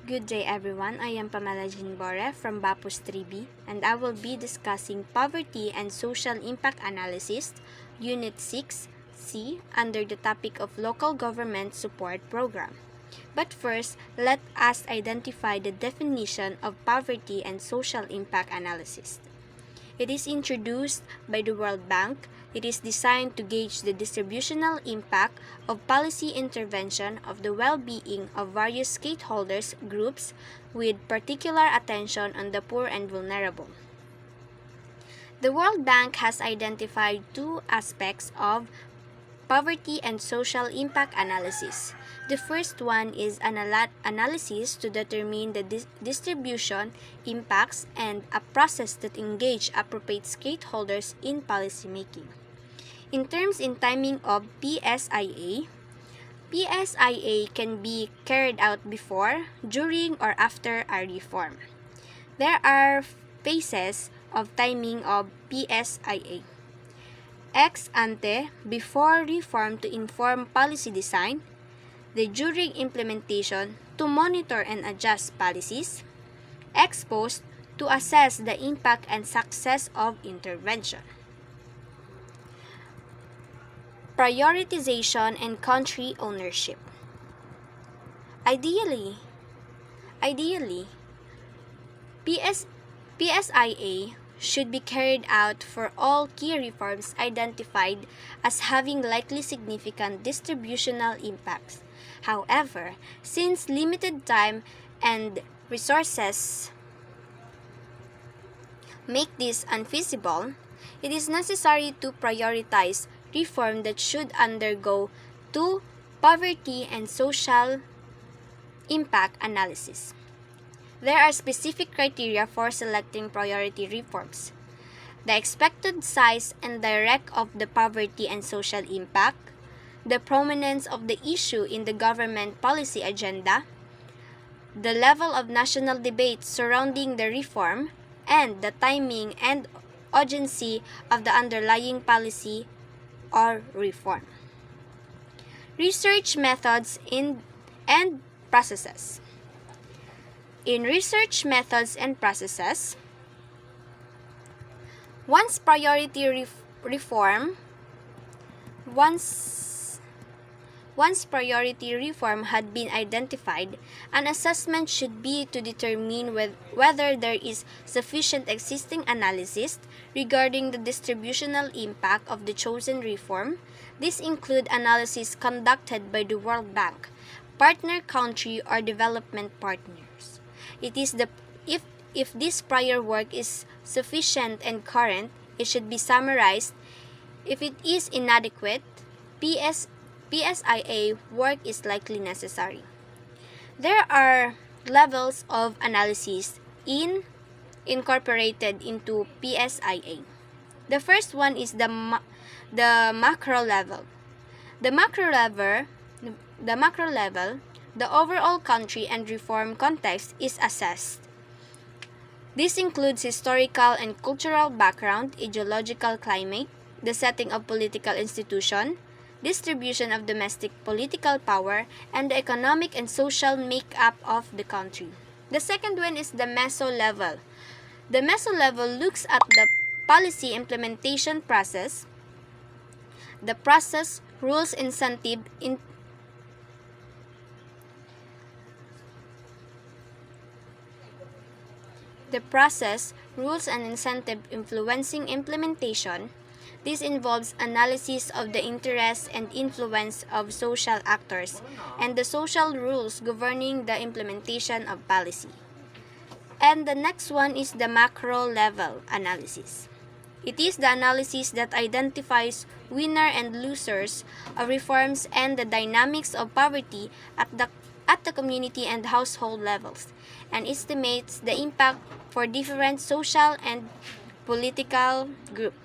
Good day everyone, I am Pamela Jinbore from Bapus 3B and I will be discussing Poverty and Social Impact Analysis, Unit 6C under the topic of Local Government Support Program. But first, let us identify the definition of Poverty and Social Impact Analysis. It is introduced by the World Bank. It is designed to gauge the distributional impact of policy intervention of the well-being of various stakeholders groups with particular attention on the poor and vulnerable. The World Bank has identified two aspects of poverty and social impact analysis. The first one is analysis to determine the distribution impacts and a process that engage appropriate stakeholders in policymaking. In terms in timing of PSIA, PSIA can be carried out before, during, or after a reform. There are phases of timing of PSIA. Ex ante, before reform to inform policy design, the during implementation to monitor and adjust policies, ex post to assess the impact and success of intervention. Prioritization and country ownership. Ideally, PSIA should be carried out for all key reforms identified as having likely significant distributional impacts. However, since limited time and resources make this unfeasible, it is necessary to prioritize reform that should undergo two poverty and social impact analysis. There are specific criteria for selecting priority reforms. The expected size and direct of the poverty and social impact, the prominence of the issue in the government policy agenda, the level of national debate surrounding the reform, and the timing and urgency of the underlying policy or reform. Research methods and processes. In research methods and processes, once priority reform had been identified, an assessment should be to determine whether there is sufficient existing analysis regarding the distributional impact of the chosen reform. This include analysis conducted by the World Bank, partner country, or development partners. It is if this prior work is sufficient and current, it should be summarized. If it is inadequate, PSIA work is likely necessary. There are levels of analysis incorporated into PSIA. The first one is the macro level. The macro level, the overall country and reform context is assessed. This includes historical and cultural background, ideological climate, the setting of political institution, distribution of domestic political power, and the economic and social makeup of the country. The second one is the meso level. The meso level looks at the policy implementation process, the process, rules, incentive, influencing implementation. This involves analysis of the interests and influence of social actors and the social rules governing the implementation of policy. And the next one is the macro level analysis. It is the analysis that identifies winner and losers of reforms and the dynamics of poverty at the community and household levels, and estimates the impact for different social and political groups.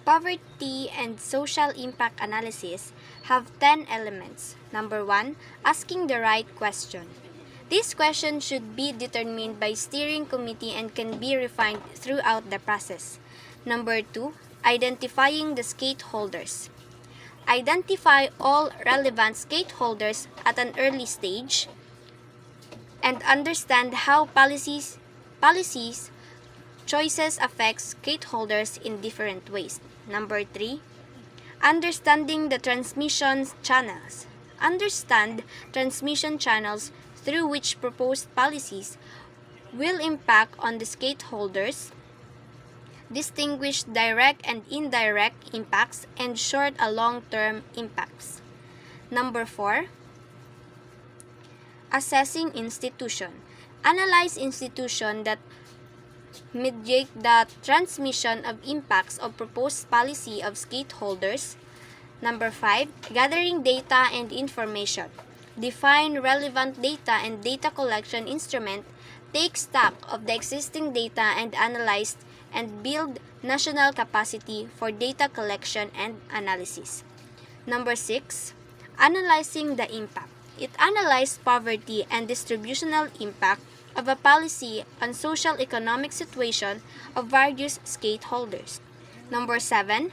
Poverty and social impact analysis have 10 elements. Number 1, asking the right question. This question should be determined by steering committee and can be refined throughout the process. Number 2, identifying the stakeholders. Identify all relevant stakeholders at an early stage. and understand how policies choices affect stakeholders in different ways. Number 3, understanding the transmission channels. Understand transmission channels through which proposed policies will impact on the stakeholders, distinguish direct and indirect impacts, and short and long-term impacts. Number 4, assessing institution. Analyze institution that mediate the transmission of impacts of proposed policy of stakeholders. Number 5, gathering data and information. Define relevant data and data collection instrument. Take stock of the existing data and analyze and build national capacity for data collection and analysis. Number 6, analyzing the impact. It analyzes poverty and distributional impact of a policy on social economic situation of various stakeholders. Number 7,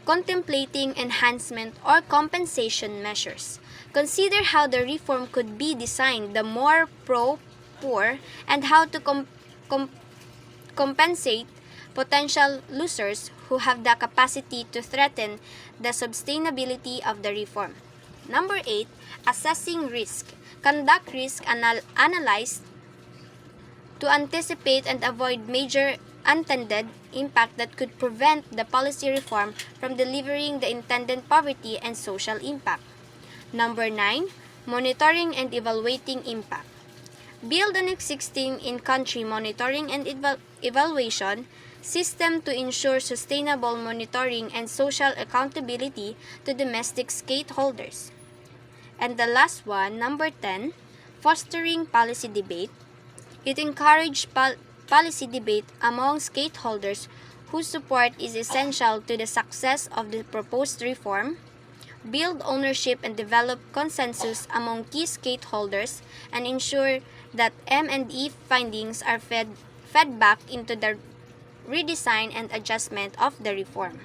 contemplating enhancement or compensation measures. Consider how the reform could be designed the more pro-poor and how to compensate potential losers who have the capacity to threaten the sustainability of the reform. Number 8, assessing risk. Conduct risk analysis to anticipate and avoid major unintended impact that could prevent the policy reform from delivering the intended poverty and social impact. Number 9, monitoring and evaluating impact. Build an existing in-country monitoring and evaluation system to ensure sustainable monitoring and social accountability to domestic stakeholders. And the last one, number 10, fostering policy debate. It encourages policy debate among stakeholders whose support is essential to the success of the proposed reform, build ownership and develop consensus among key stakeholders, and ensure that M&E findings are fed back into the redesign and adjustment of the reform.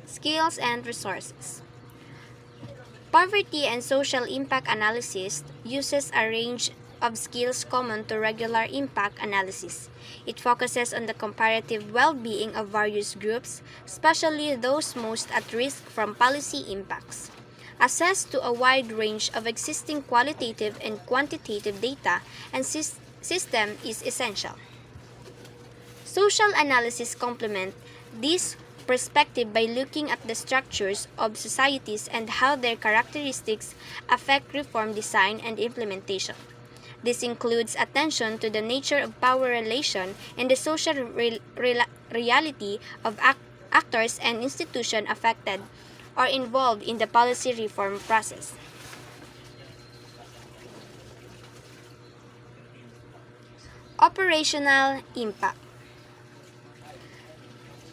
Skills and resources. Poverty and social impact analysis uses a range of skills common to regular impact analysis. It focuses on the comparative well-being of various groups, especially those most at risk from policy impacts. Access to a wide range of existing qualitative and quantitative data and system is essential. Social analysis complement this perspective by looking at the structures of societies and how their characteristics affect reform design and implementation. This includes attention to the nature of power relation and the social reality of actors and institutions affected or involved in the policy reform process. Operational impact.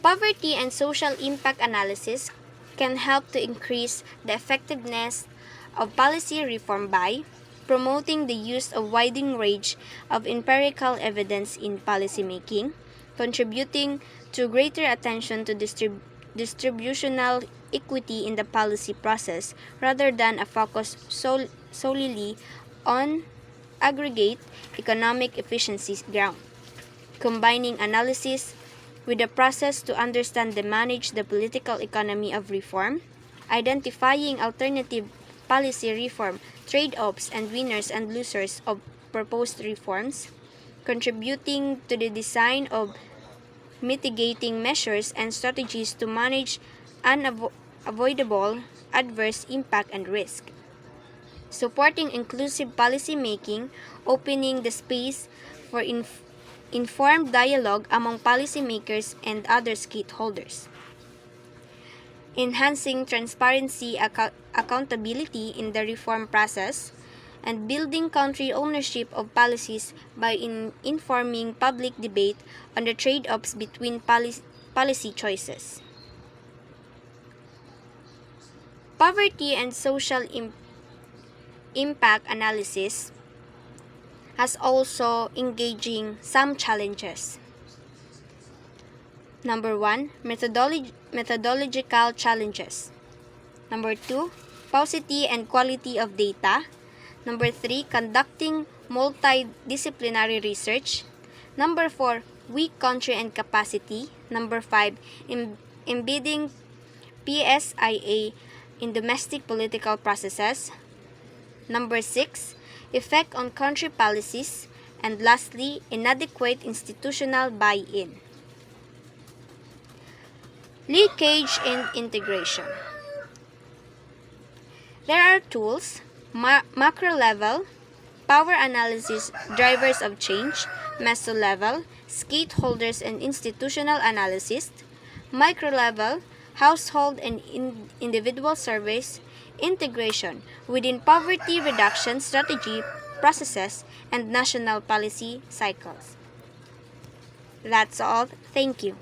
Poverty and social impact analysis can help to increase the effectiveness of policy reform by promoting the use of widening range of empirical evidence in policymaking, contributing to greater attention to distributional equity in the policy process rather than a focus solely on aggregate economic efficiency ground, combining analysis with the process to understand and manage the political economy of reform, identifying alternative policy reform, trade-offs, and winners and losers of proposed reforms, contributing to the design of mitigating measures and strategies to manage unavoidable adverse impact and risk, supporting inclusive policymaking, opening the space for informed dialogue among policymakers and other stakeholders, enhancing transparency, accountability in the reform process, and building country ownership of policies by informing public debate on the trade-offs between policy choices. Poverty and social impact analysis has also engaging some challenges. Number 1, methodological challenges. Number 2, paucity and quality of data. Number 3, conducting multidisciplinary research. Number 4, weak country and capacity. Number 5, embedding PSIA in domestic political processes. Number 6, effect on country policies. And lastly, inadequate institutional buy-in. Leakage and integration. There are tools, macro level, power analysis, drivers of change, meso level, stakeholders and institutional analysis, micro level, household and individual surveys, integration within poverty reduction strategy processes and national policy cycles. That's all. Thank you.